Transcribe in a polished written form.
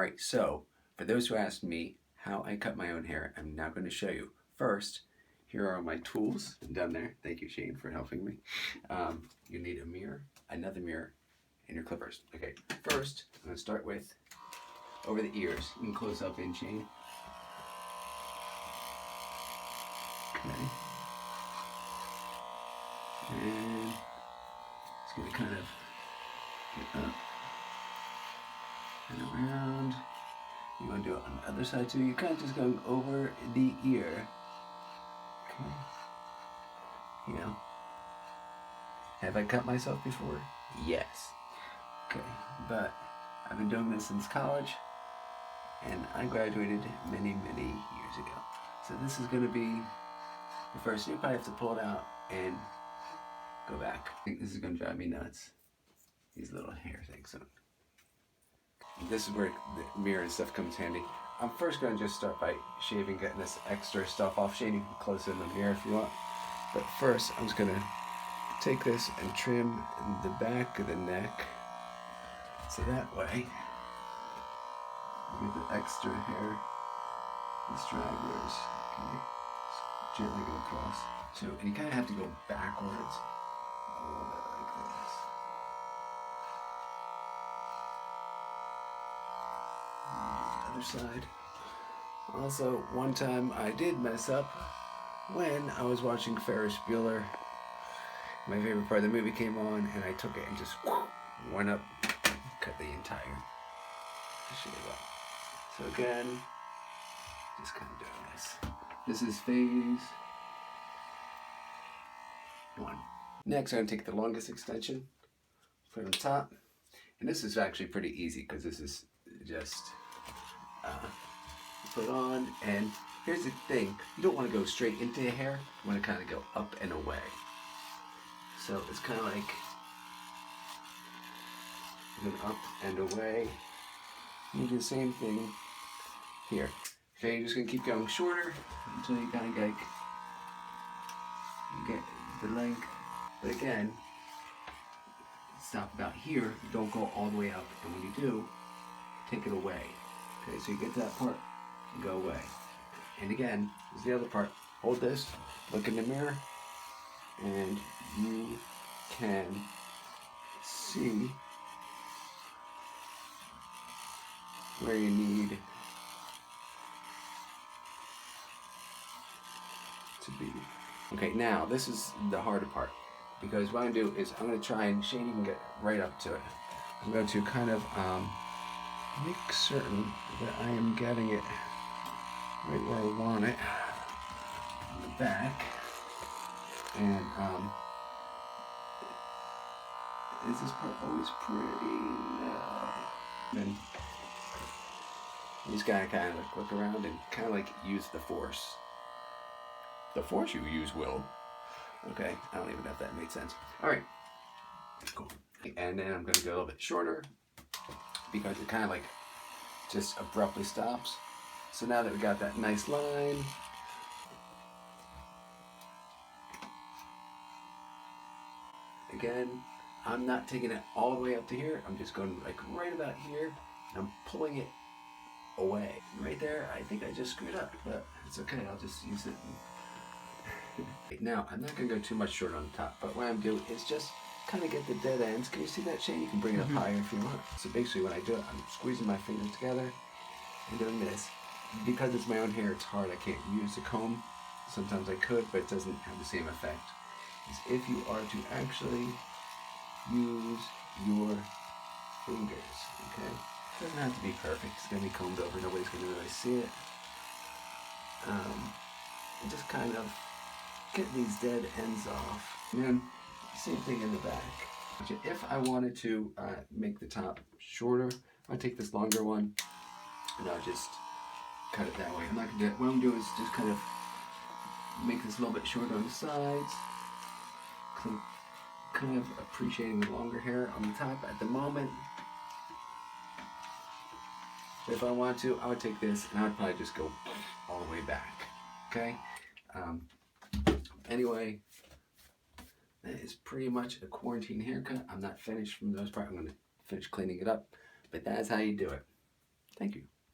Alright, so for those who asked me how I cut my own hair, I'm now going to show you. First, here are my tools down there. Thank you, Shane, for helping me. You need a mirror, another mirror, and your clippers. Okay, first, I'm going to start with over the ears. You can close up in, Shane. Okay. And it's going to kind of get up and around. You want to do it on the other side too. You're kind of just going over the ear. Okay. You know. Have I cut myself before? Yes. Okay. But I've been doing this since college, and I graduated many, many years ago. So this is going to be the first. You probably have to pull it out and go back. I think this is going to drive me nuts. These little hair things. So this is where the mirror and stuff comes handy. I'm first going to just start by shaving, getting this extra stuff off. Shane, you can close it in the mirror if you want. But first, I'm just going to take this and trim the back of the neck. So that way, you get the extra hair, the stragglers. Okay, just gently go across. So, and you kind of have to go backwards a little bit like this. Other side. Also, one time I did mess up when I was watching Ferris Bueller. My favorite part of the movie came on, and I took it and just went up, cut the entire shave up. So again, just kind of doing this. This is phase 1. Next, I'm going to take the longest extension, put it on top, and this is actually pretty easy because this is just put on. And here's the thing: you don't want to go straight into the hair. You want to kind of go up and away. So it's kind of like going up and away. You do the same thing here. Okay, you're just going to keep going shorter until you kind of like you get the length. But again, stop about here. Don't go all the way up. And when you do, take it away. Okay, so you get to that part, and go away. And again, there's the other part. Hold this, look in the mirror, and you can see where you need to be. Okay, now this is the harder part, because what I'm going to do is I'm going to try and Shane, you can get right up to it. I'm going to kind of make certain that I am getting it right where I want it on the back. And is this part always pretty? No. Then you just gotta kind of look around and kind of like use the force. The force you use will. Okay, I don't even know if that made sense. All right, cool. And then I'm gonna go a little bit shorter because it kind of like just abruptly stops. So now that we got that nice line, again, I'm not taking it all the way up to here. I'm just going like right about here, and I'm pulling it away. Right there, I think I just screwed up, but it's okay. I'll just use it. Now, I'm not going to go too much short on the top, but what I'm doing is just kind of get the dead ends. Can you see that, Shane? You can bring it up higher if you want. So basically when I do it, I'm squeezing my fingers together and doing this. Because it's my own hair, it's hard. I can't use a comb. Sometimes I could, but it doesn't have the same effect as if you are to actually use your fingers, okay? It doesn't have to be perfect. It's going to be combed over. Nobody's going to really see it. And just kind of get these dead ends off. And then, same thing in the back. If I wanted to make the top shorter, I'll take this longer one and I'll just cut it that way. I'm not going to do it. What I'm doing is just kind of make this a little bit shorter on the sides. I'm kind of appreciating the longer hair on the top at the moment. But if I want to, I would take this and I would probably just go all the way back. Okay? Anyway, that is pretty much a quarantine haircut. I'm not finished from the most part. I'm going to finish cleaning it up. But that is how you do it. Thank you.